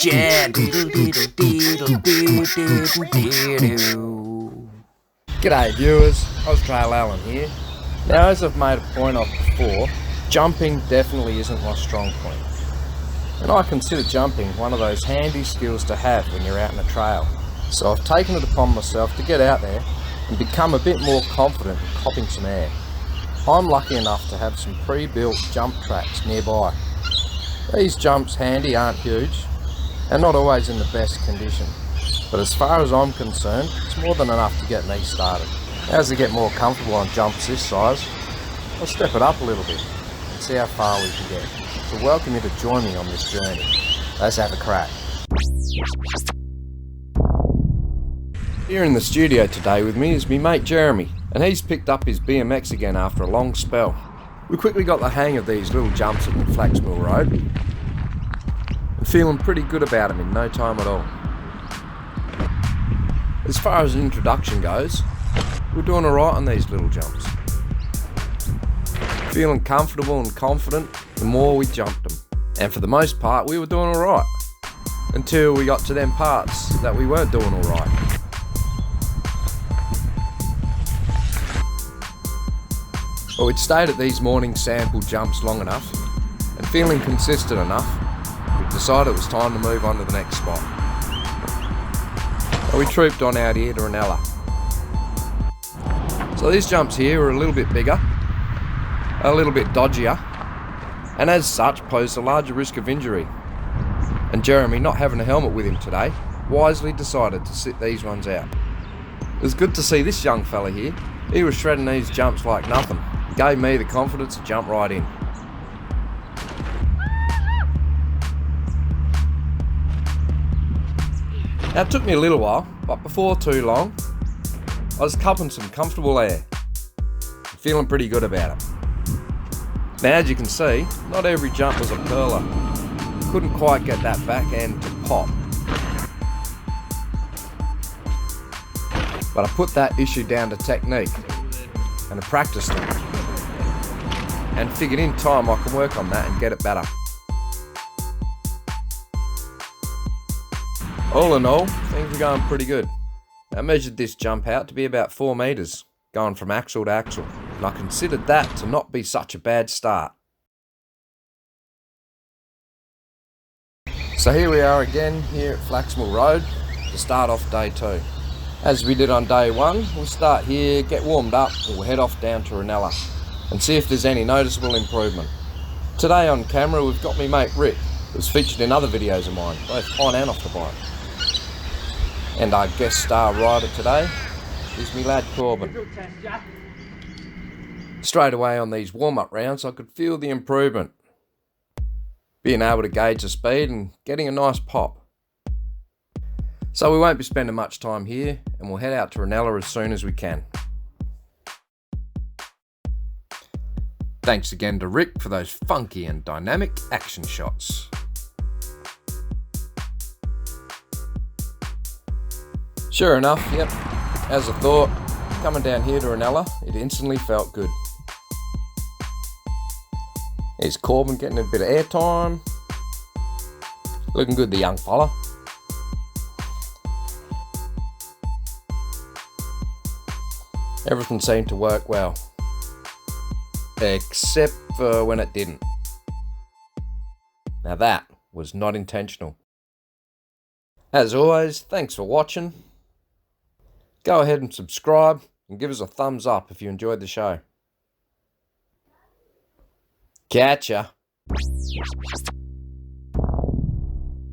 G'day viewers, Aus-trail-alan here. Now, as I've made a point of before, jumping definitely isn't my strong point. And I consider jumping one of those handy skills to have when you're out in a trail. So I've taken it upon myself to get out there and become a bit more confident in copping some air. I'm lucky enough to have some pre-built jump tracks nearby. These jumps handy aren't huge and not always in the best condition, but as far as I'm concerned, it's more than enough to get me started. As I get more comfortable on jumps this size, I'll step it up a little bit and see how far we can get. So welcome you to join me on this journey. Let's have a crack. Here in the studio today with me is my mate Jeremy, and he's picked up his BMX again after a long spell. We quickly got the hang of these little jumps at the Flaxmill road, and feeling pretty good about them in no time at all. As far as an introduction goes, we're doing alright on these little jumps. Feeling comfortable and confident the more we jumped them, and for the most part we were doing alright, until we got to them parts that we weren't doing alright. But we'd stayed at these morning sample jumps long enough, and feeling consistent enough, we decided it was time to move on to the next spot. So we trooped on out here to Ranella. So these jumps here are a little bit bigger, a little bit dodgier, and as such posed a larger risk of injury. And Jeremy, not having a helmet with him today, wisely decided to sit these ones out. It was good to see this young fella here. He was shredding these jumps like nothing. Gave me the confidence to jump right in. Now it took me a little while, but before too long, I was cupping some comfortable air. Feeling pretty good about it. Now as you can see, not every jump was a perler. Couldn't quite get that back end to pop. But I put that issue down to technique and to practice them. And figured in time I can work on that and get it better. All in all, things are going pretty good. I measured this jump out to be about 4 metres, going from axle to axle, and I considered that to not be such a bad start. So here we are again here at Flaxmill Road to start off day 2. As we did on day 1, we'll start here, get warmed up, and we'll head off down to Ranella and see if there's any noticeable improvement. Today on camera we've got me mate Rick, who's featured in other videos of mine, both on and off the bike. And our guest star rider today is me lad Corbin. Straight away on these warm-up rounds I could feel the improvement. Being able to gauge the speed and getting a nice pop. So we won't be spending much time here and we'll head out to Ranella as soon as we can. Thanks again to Rick for those funky and dynamic action shots. Sure enough, yep, as I thought, coming down here to Ranella, it instantly felt good. Here's Corbin getting a bit of airtime. Looking good, the young fella. Everything seemed to work well. Except for when it didn't. Now that was not intentional. As always, thanks for watching. Go ahead and subscribe and give us a thumbs up if you enjoyed the show. Catch ya.